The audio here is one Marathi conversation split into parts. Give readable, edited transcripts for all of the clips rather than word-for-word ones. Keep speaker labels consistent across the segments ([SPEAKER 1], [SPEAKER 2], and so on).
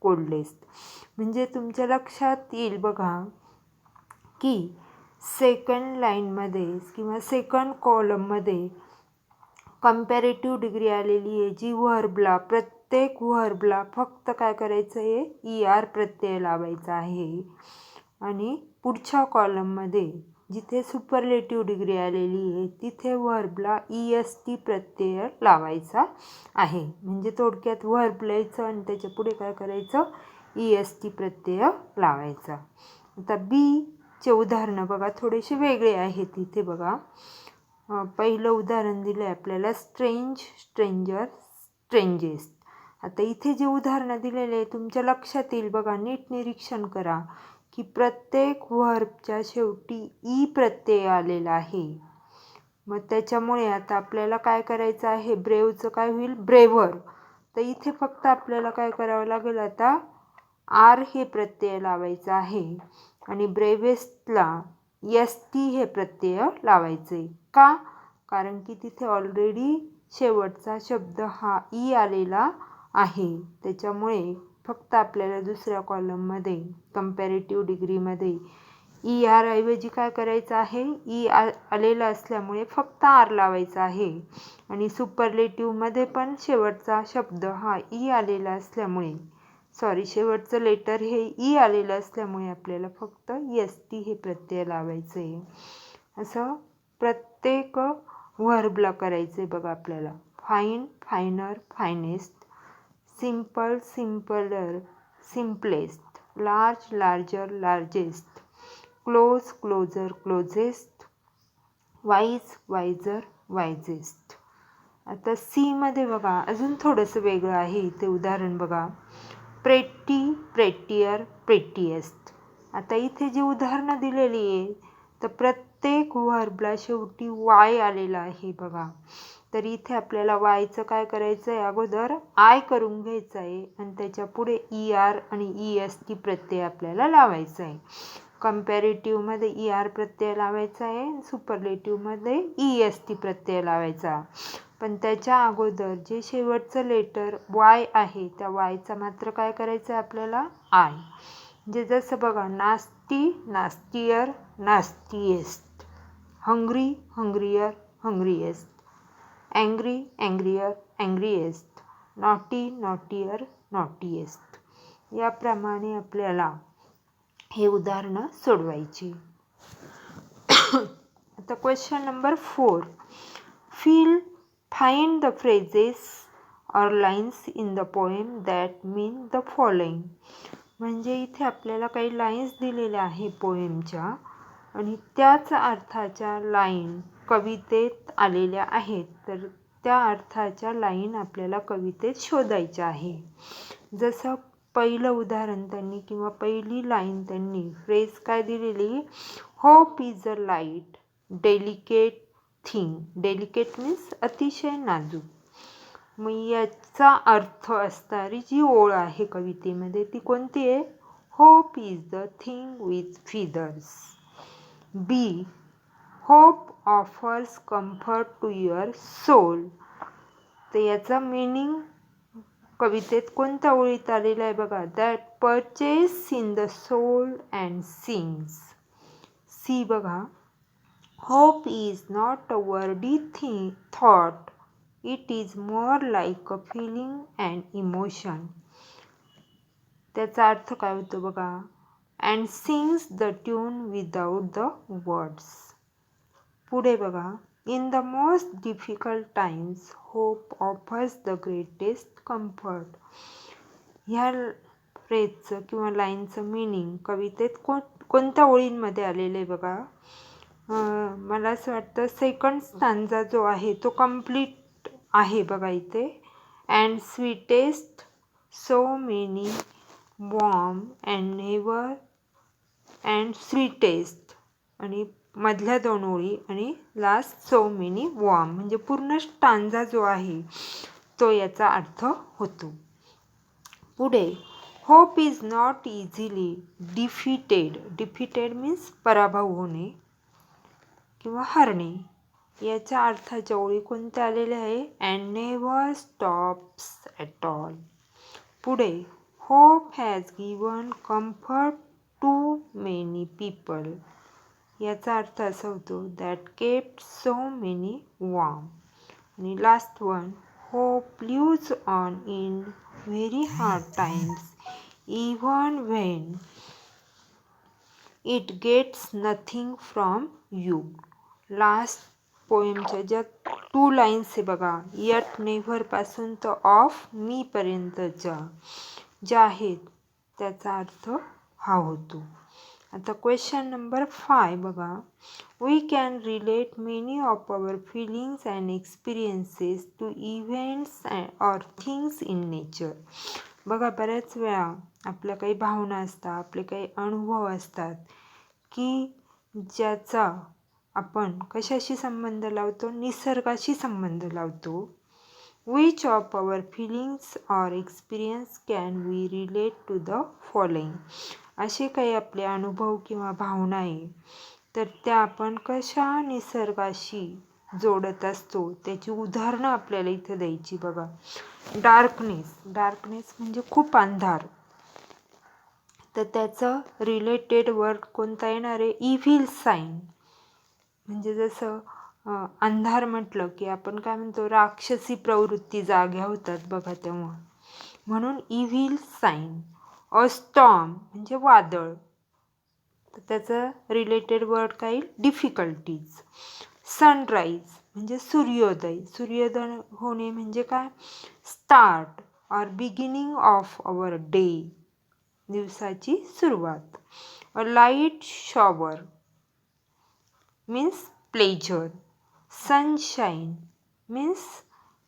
[SPEAKER 1] coldest. म्हणजे तुमच्या लक्षात येईल बघा की सेकंड लाईनमध्ये किंवा सेकंड कॉलममध्ये कंपॅरेटिव्ह डिग्री आलेली आहे जी व्हर्बला, प्रत्येक व्हर्बला फक्त काय करायचं आहे, ER प्रत्यय लावायचा आहे. आणि पुढच्या कॉलममध्ये जिथे सुपरलेटिव्ह डिग्री आलेली आहे तिथे व्हर्बला EST प्रत्यय लावायचा आहे. म्हणजे थोडक्यात व्हर्ब लिहायचं आणि त्याच्या पुढे काय करायचं, EST प्रत्यय लावायचा. आता बीचे उदाहरणं बघा थोडेसे वेगळे आहेत. इथे बघा पहिलं उदाहरण दिलं आहे आपल्याला स्ट्रेंज, स्ट्रेंजर, स्ट्रेंजेस्ट. आता इथे जे उदाहरणं दिलेले आहे तुमच्या लक्षात येईल बघा, नीट निरीक्षण करा की प्रत्येक व्हर्बच्या शेवटी ई प्रत्यय आलेला आहे. मग त्याच्यामुळे आता आपल्याला काय करायचं आहे, ब्रेवचं काय होईल, ब्रेव्हर. तर इथे फक्त आपल्याला काय करावं लागेल, आता आर हे प्रत्यय लावायचं आहे आणि ब्रेवेस्टला ST हे प्रत्यय लावायचे. का? कारण की तिथे ऑलरेडी शेवटचा शब्द हा ई आलेला आहे. त्याच्यामुळे फक्त आपल्याला दुसऱ्या कॉलममध्ये कंपॅरेटिव्ह डिग्रीमध्ये ER ऐवजी काय करायचं आहे, ई आलेला असल्यामुळे फक्त आर लावायचा आहे. आणि सुपरलेटिव्हमध्ये पण शेवटचा शब्द हा ई आलेला असल्यामुळे, शेवटचं लेटर हे ई आलेलं असल्यामुळे आपल्याला फक्त ST हे प्रत्यय लावायचं आहे. असं प्रत्येक व्हर्बला करायचं आहे बघा आपल्याला. Fine, finer, finest, simple, simpler, simplest, large, larger, largest, close, closer, closest, wise, wiser, wisest. आता सीमध्ये बघा अजून थोडंसं वेगळं आहे. इथे उदाहरण बघा, प्रेटी, प्रेटियर, प्रेटिएस्ट. आता इथे जी उदाहरणं दिलेली आहे तर प्रत्येक व्हर्बला शेवटी वाय आलेला आहे बघा. तर इथे आपल्याला वायचं काय करायचं आहे, अगोदर आय करून घ्यायचं आहे आणि त्याच्या पुढे ER आणि EST प्रत्यय आपल्याला लावायचा आहे. कंपॅरेटिव्हमध्ये ER प्रत्यय लावायचा आहे, सुपरलेटिव्हमध्ये EST प्रत्यय लावायचा. पण त्याच्या अगोदर जे शेवटचं लेटर वाय आहे त्या वायचा मात्र काय करायचं आहे आपल्याला, आय. म्हणजे जसं बघा, nasty, nastier, nastiest, hungry, hungrier, hungriest, angry, angrier, angriest, naughty, naughtier, naughtiest. याप्रमाणे आपल्याला हे उदाहरणं सोडवायची. आता question number 4. Find the phrases or lines in the poem that mean the following. म्हणजे इथे आपल्याला काही लाईन्स दिलेल्या आहे पोएमच्या आणि त्याच अर्थाच्या लाईन कवितेत आलेल्या आहेत. तर त्या अर्थाच्या लाईन आपल्याला कवितेत शोधायच्या आहे. जसं पहिलं उदाहरण त्यांनी किंवा पहिली लाईन त्यांनी फ्रेज काय दिलेली, hope is a light delicate thing. Delicate means अतिशय नाजूक. मग याचा अर्थ असणारी जी ओळ आहे कवितेमध्ये ती कोणती आहे, hope is the thing with feathers. B, hope offers comfort to your soul. तर याचा मिनिंग कवितेत कोणत्या ओळीत आलेला आहे बघा, that perches in the soul and sings. C बघा, hope is not a wordy thought, it is more like a feeling and emotion. त्याचा अर्थ काय होतो बघा, and sings the tune without the words. पुढे बघा, in the most difficult times hope offers the greatest comfort. ह्या फ्रेजचं किंवा लाईनचं मिनिंग कवितेत कोणत्या ओळींमध्ये आलेलं आहे बघा. मला असं वाटतं सेकंड स्टांजा जो आहे तो कंप्लीट आहे बघा इथे. And sweetest, so many, warm and never and sweetest, आणि मधल्या दोन ओळी आणि लास्ट सो मेनी वॉर्म. म्हणजे पूर्ण स्टांजा जो आहे तो याचा अर्थ होतो. पुढे, hope is not easily defeated. Defeated means पराभव होणे किंवा हरणे. याच्या अर्थाच्या ओळी कोणत्या आलेल्या आहे, and never stops at all. पुढे, hope has given comfort to many people. याचा अर्थ असा होतो that kept so many warm. आणि last one, hope lives on in very hard times even when it gets nothing from you. Last पोएमच्या ज्या 2 लाईन्स आहे बघा, यट नेव्हरपासून तर ऑफ मीपर्यंतच्या ज्या आहेत त्याचा अर्थ हा होतो. आता क्वेश्चन नंबर 5 बघा. We can relate many of our feelings and experiences to events or things in nature. बघा, बऱ्याच वेळा आपल्या काही भावना असतात, आपले काही अनुभव असतात की ज्याचा आपण कशाशी संबंध लावतो, निसर्गाशी संबंध लावतो. Which of our feelings or experience can we relate to the following. असे काही आपले अनुभव किंवा भावना आहे तर त्या आपण कशा निसर्गाशी जोडत असतो त्याची उदाहरणं आपल्याला इथं द्यायची. बघा, डार्कनेस म्हणजे खूप अंधार, तर त्याचं रिलेटेड वर्ड कोणता येणार आहे, इव्हिल साईन. म्हणजे जसं अंधार म्हटलं की आपण काय म्हणतो, राक्षसी प्रवृत्ती जाग्या होतात बघा तेव्हा, म्हणून इव्हिल साईन. अ स्टॉर्म म्हणजे वादळ, तर त्याचं रिलेटेड वर्ड काय येईल, डिफिकल्टीज. सनराईज म्हणजे सूर्योदय होणे म्हणजे काय, start or beginning of our day, दिवसाची सुरुवात. A light shower means pleasure. Sunshine means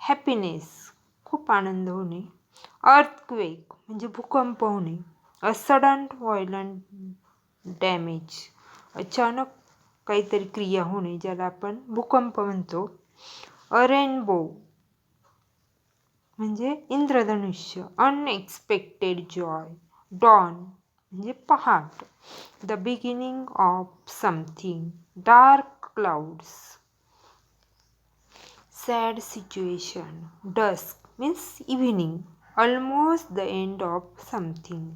[SPEAKER 1] happiness, खूप आनंद होणे. अर्थक्वेक म्हणजे भूकंप होणे. अ सडन व्हायलंट डॅमेज, अचानक काहीतरी क्रिया होणे ज्याला आपण भूकंप म्हणतो. अ रेनबो म्हणजे इंद्रधनुष्य. Unexpected Joy. डॉन म्हणजे पहाट. The beginning of something. Dark clouds. Sad situation. Dusk means evening. Almost the end of something.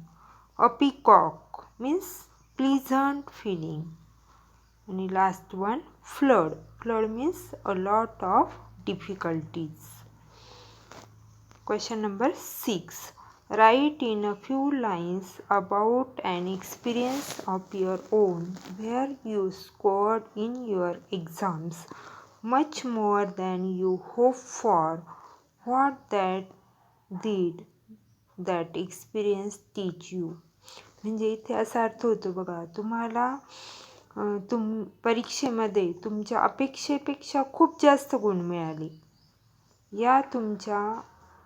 [SPEAKER 1] A peacock means pleasant feeling. आणि last one, flood means a lot of difficulties. Question number 6. Write in a few lines about an experience of your own where you scored in your exams much more than you hoped for. What did that experience teach you? म्हणजे इथे असा अर्थ होतो बघा, तुम्हाला परीक्षेमध्ये तुमच्या अपेक्षेपेक्षा खूप जास्त गुण मिळाले. या तुमच्या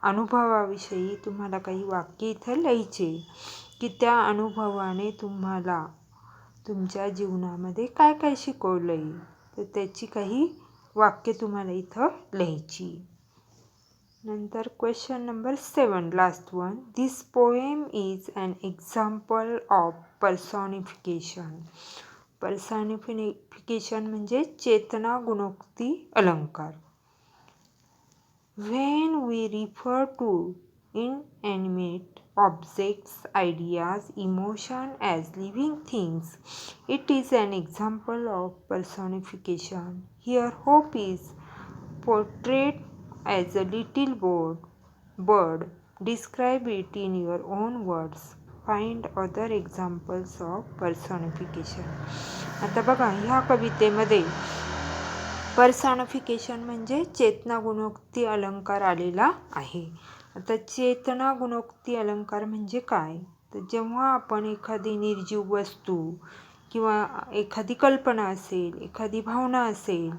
[SPEAKER 1] अनुभवाविषयी तुम्हाला काही वाक्य इथं लिहायचे की त्या अनुभवाने तुम्हाला तुमच्या जीवनामध्ये काय काय शिकवलं आहे, तर त्याची काही वाक्य तुम्हाला इथं लिहायची. नंतर question number 7, last one. This poem is an example of personification. Personification म्हणजे चेतना गुणोक्ती अलंकार. When we refer to inanimate objects, ideas, emotion as living things, it is an example of personification. Here, hope is portrayed as a little bird. Describe it in your own words. Find other examples of personification. आता बघा, ह्या कवितेमध्ये पर्सॉनिफिकेशन म्हणजे चेतना गुणोक्ती अलंकार आलेला आहे. आता चेतना गुणोक्ती अलंकार म्हणजे काय, तर जेव्हा आपण एखादी निर्जीव वस्तू किंवा एखादी कल्पना असेल, एखादी भावना असेल,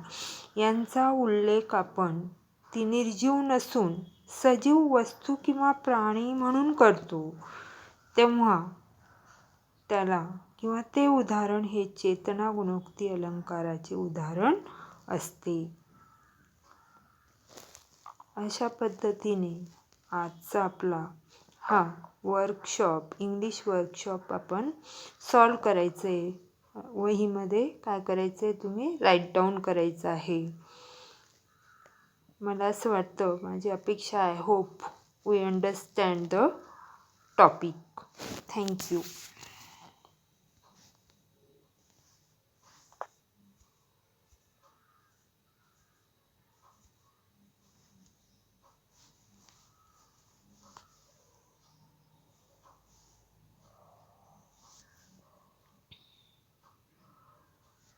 [SPEAKER 1] यांचा उल्लेख आपण ती निर्जीव नसून सजीव वस्तू किंवा प्राणी म्हणून करतो, तेव्हा त्याला किंवा ते उदाहरण हे चेतना गुणोक्ती अलंकाराचे उदाहरण असते. अशा पद्धतीने आजचा आपला हा इंग्लिश वर्कशॉप आपण सॉल्व करायचं आहे. वहीमध्ये काय करायचं आहे, तुम्ही राईट डाऊन करायचं आहे. मला असं वाटतं, माझी अपेक्षा आहे, hope we understand the topic. Thank you.